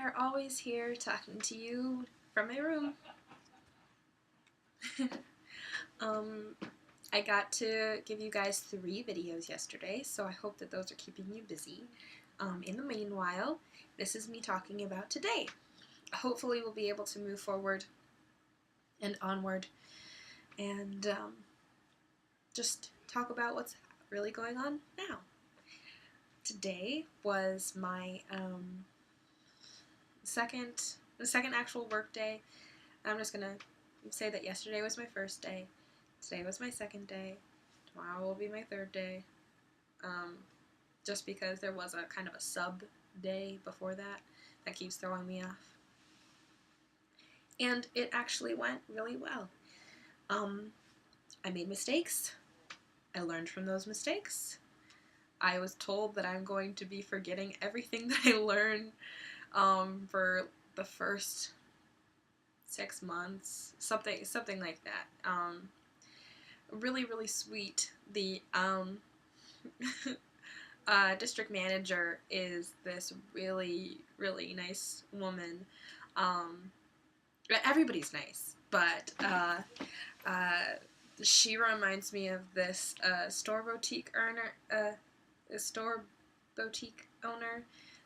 are always here talking to you from my room. um, I got to give you guys 3 videos yesterday, so I hope that those are keeping you busy. In the meanwhile, this is me talking about today. Hopefully we'll be able to move forward and onward and just talk about what's really going on now. Today was my the second actual work day. I'm just gonna say that yesterday was my first day, today was my second day, tomorrow will be my third day, just because there was a kind of a sub day before that keeps throwing me off. And it actually went really well. I made mistakes. I learned from those mistakes. I was told that I'm going to be forgetting everything that I learned for the first 6 months, something like that. Really, really sweet. The district manager is this really, really nice woman. Everybody's nice, but she reminds me of this store boutique owner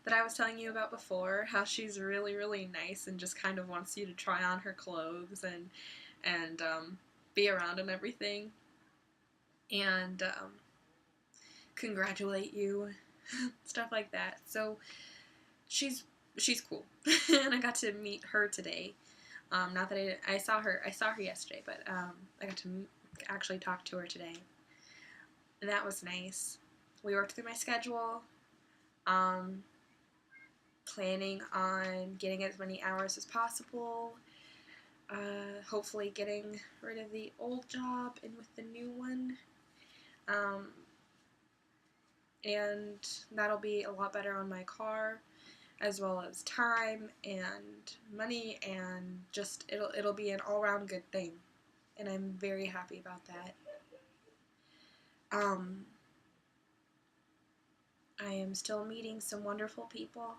that I was telling you about before. How she's really, really nice and just kind of wants you to try on her clothes and be around and everything, and congratulate you, stuff like that. So she's cool, and I got to meet her today. Not that I saw her yesterday, but I got to actually talk to her today, and that was nice. We worked through my schedule, planning on getting as many hours as possible, hopefully getting rid of the old job and with the new one, and that'll be a lot better on my car, as well as time and money, and just it'll be an all-around good thing, and I'm very happy about that. I am still meeting some wonderful people,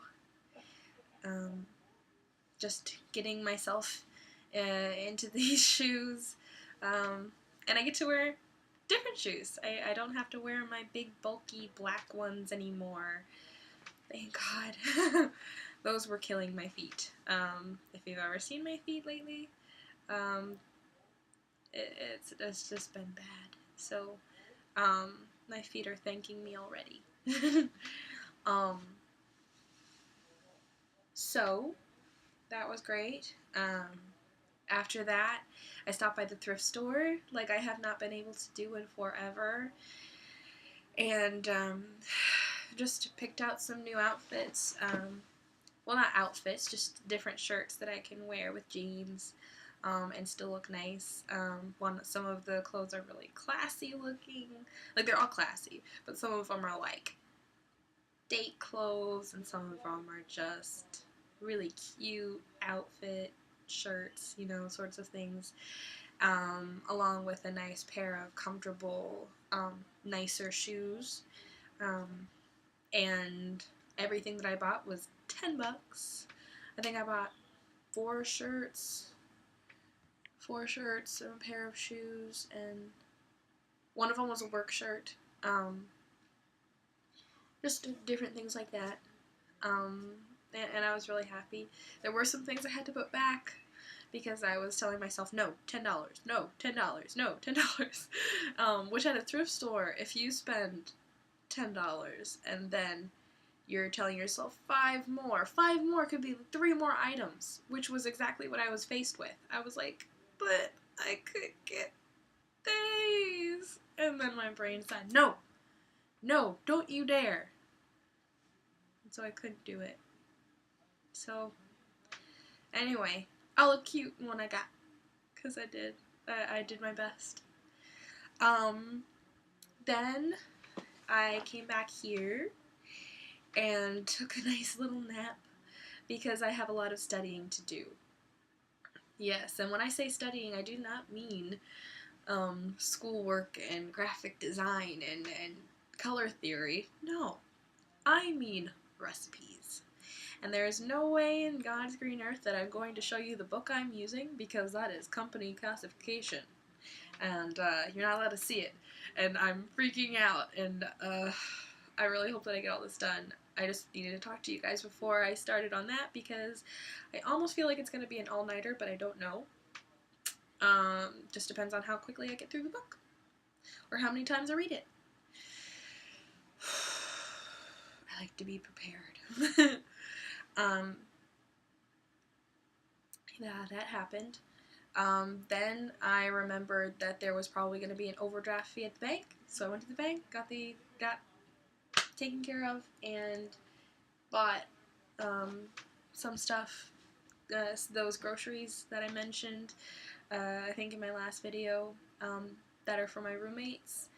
just getting myself into these shoes, and I get to wear different shoes. I don't have to wear my big bulky black ones anymore. Thank God. Those were killing my feet. If you've ever seen my feet lately, it's just been bad. So my feet are thanking me already. So that was great. After that, I stopped by the thrift store like I have not been able to do in forever, and just picked out some new outfits. Well, not outfits, just different shirts that I can wear with jeans and still look nice. Some of the clothes are really classy looking. Like, they're all classy, but some of them are like date clothes, and some of them are just really cute outfit shirts, sorts of things, along with a nice pair of comfortable, nicer shoes, and everything that I bought was $10. I think I bought 4 shirts, and a pair of shoes, and one of them was a work shirt. Just different things like that. And I was really happy. There were some things I had to put back because I was telling myself, no, $10, no, $10, no, $10. Which at a thrift store, if you spend $10 and then you're telling yourself 5 more could be 3 more items, which was exactly what I was faced with. I was like, but I could get these. And then my brain said, no, don't you dare. And so I couldn't do it. So, anyway, I'll look cute in what I got, because I did. I did my best. Then I came back here and took a nice little nap because I have a lot of studying to do. Yes, and when I say studying, I do not mean schoolwork and graphic design and color theory. No, I mean recipes. And there is no way in God's green earth that I'm going to show you the book I'm using, because that is company classification. And you're not allowed to see it. And I'm freaking out, and I really hope that I get all this done. I just needed to talk to you guys before I started on that, because I almost feel like it's going to be an all-nighter, but I don't know. Just depends on how quickly I get through the book, or how many times I read it. I like to be prepared. Yeah, that happened. Then I remembered that there was probably going to be an overdraft fee at the bank, so I went to the bank, got taken care of, and bought some stuff, those groceries that I mentioned, I think in my last video, that are for my roommates,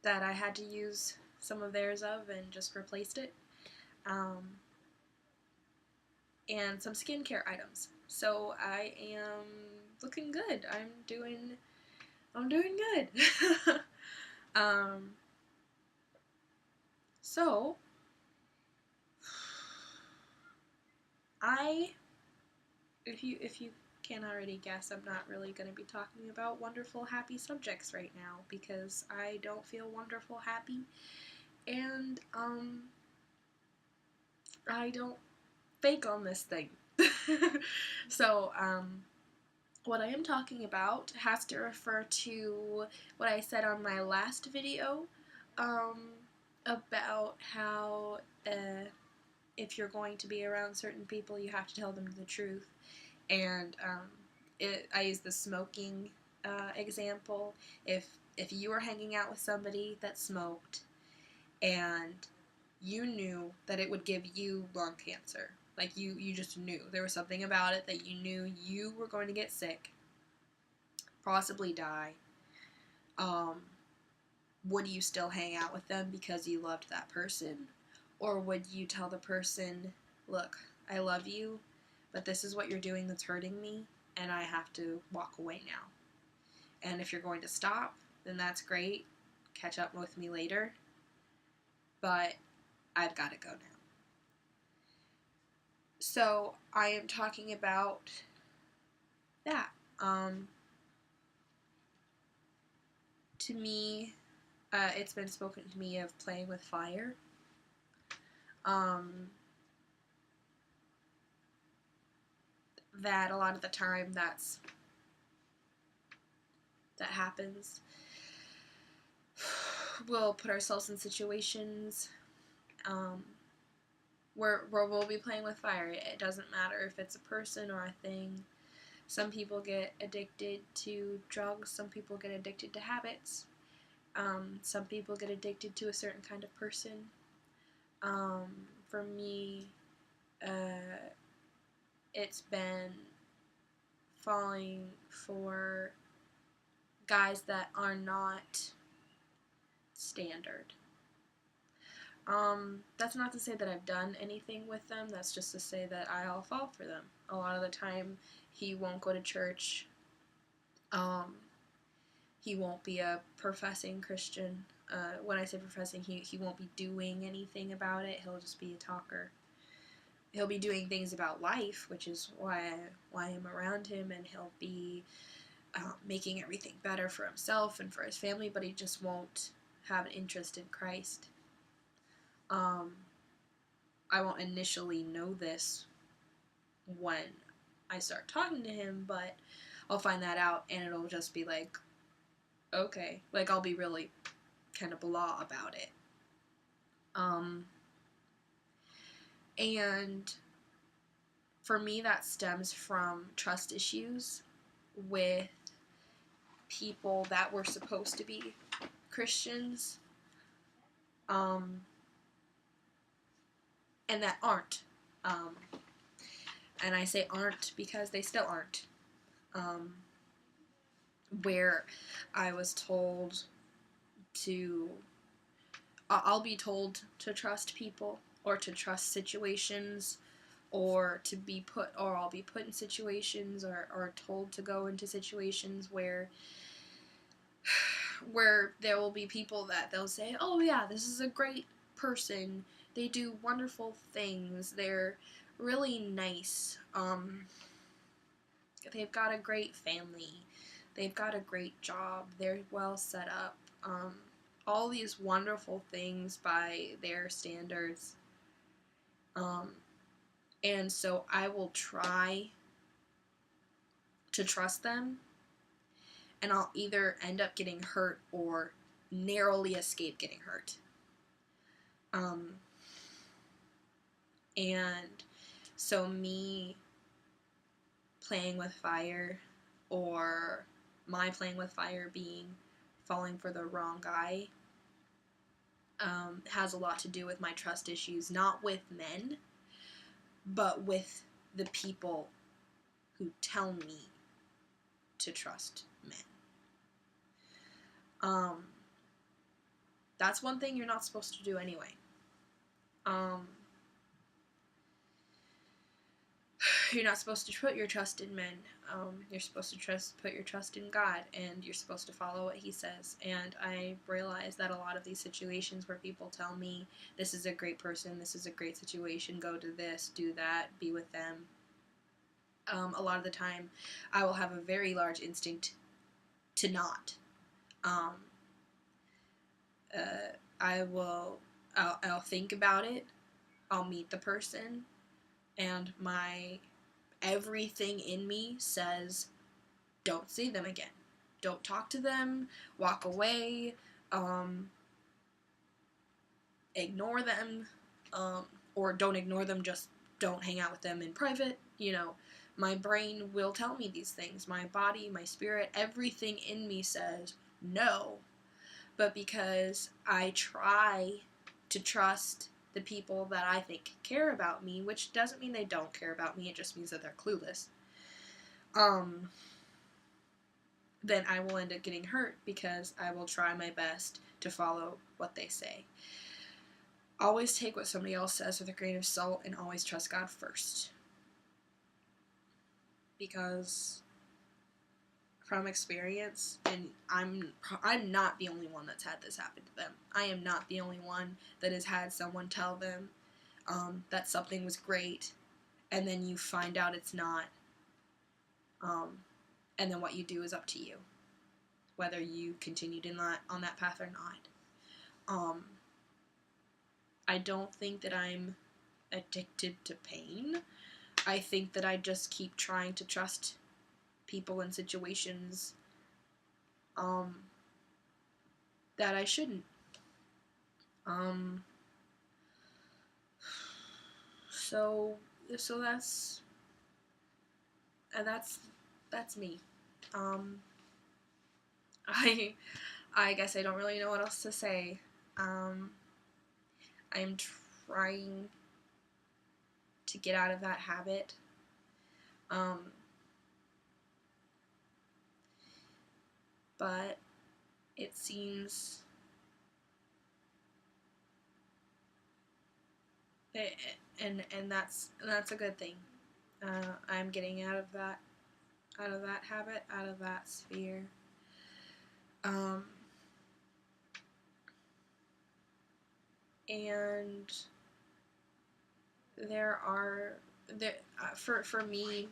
that I had to use some of theirs of and just replaced it, and some skincare items. So I am looking good. I'm doing good. So if you can't already guess, I'm not really going to be talking about wonderful, happy subjects right now, because I don't feel wonderful, happy, and I don't fake on this thing. So what I am talking about has to refer to what I said on my last video, about how if you're going to be around certain people, you have to tell them the truth. And I use the smoking example. If you were hanging out with somebody that smoked, and you knew that it would give you lung cancer, like you just knew there was something about it that you knew you were going to get sick, possibly die, would you still hang out with them because you loved that person? Or would you tell the person, look, I love you, but this is what you're doing that's hurting me, and I have to walk away now. And if you're going to stop, then that's great. Catch up with me later. But I've got to go now. So I am talking about that. To me, it's been spoken to me of playing with fire. That a lot of the time that happens. We'll put ourselves in situations where we'll be playing with fire. It doesn't matter if it's a person or a thing. Some people get addicted to drugs. Some people get addicted to habits. Some people get addicted to a certain kind of person. For me, it's been falling for guys that are not standard. That's not to say that I've done anything with them. That's just to say that I'll fall for them. A lot of the time, he won't go to church. He won't be a professing Christian. When I say professing, he won't be doing anything about it. He'll just be a talker. He'll be doing things about life, which is why I'm around him, and he'll be making everything better for himself and for his family, but he just won't have an interest in Christ. I won't initially know this when I start talking to him, but I'll find that out, and it'll just be like, okay, like I'll be really kind of blah about it. And for me, that stems from trust issues with people that were supposed to be Christians, and that aren't. And I say aren't because they still aren't. Where I was told I'll be told to trust people, or to trust situations, or I'll be put in situations, or told to go into situations where there will be people that they'll say, oh yeah, this is a great person, They do wonderful things. They're really nice. They've got a great family. They've got a great job. They're well set up. All these wonderful things by their standards. And so I will try to trust them, and I'll either end up getting hurt or narrowly escape getting hurt. And so me playing with fire, or my playing with fire being falling for the wrong guy, has a lot to do with my trust issues, not with men, but with the people who tell me to trust men. That's one thing you're not supposed to do anyway. You're not supposed to put your trust in men. You're supposed to put your trust in God, and you're supposed to follow what He says. And I realize that a lot of these situations where people tell me, this is a great person, this is a great situation, go to this, do that, be with them. A lot of the time, I will have a very large instinct to not. I'll think about it. I'll meet the person, and everything in me says, don't see them again. Don't talk to them. Walk away. Ignore them. Or don't ignore them, just don't hang out with them in private. My brain will tell me these things. My body, my spirit, everything in me says no. But because I try to trust the people that I think care about me, which doesn't mean they don't care about me, it just means that they're clueless, then I will end up getting hurt because I will try my best to follow what they say. Always take what somebody else says with a grain of salt, and always trust God first. Because from experience, and I'm not the only one that's had this happen to them. I am not the only one that has had someone tell them that something was great, and then you find out it's not. And then what you do is up to you, whether you continued on that path or not. I don't think that I'm addicted to pain. I think that I just keep trying to trust people in situations that I shouldn't. So that's me. I guess I don't really know what else to say. I'm trying to get out of that habit. But it seems and that's a good thing. I'm getting out of that habit, out of that sphere. And for me,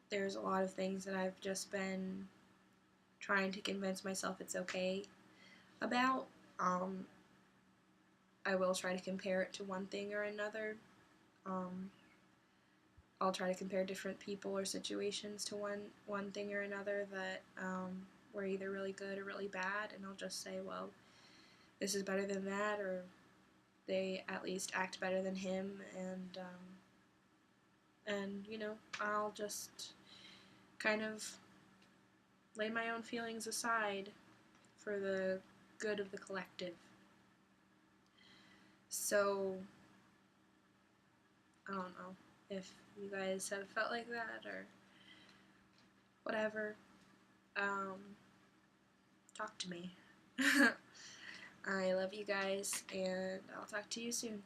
there's a lot of things that I've just been trying to convince myself it's okay about. I will try to compare it to one thing or another. I'll try to compare different people or situations to one thing or another that were either really good or really bad, and I'll just say, well, this is better than that, or they at least act better than him, and I'll just kind of lay my own feelings aside for the good of the collective. So, I don't know if you guys have felt like that or whatever. Talk to me. I love you guys, and I'll talk to you soon.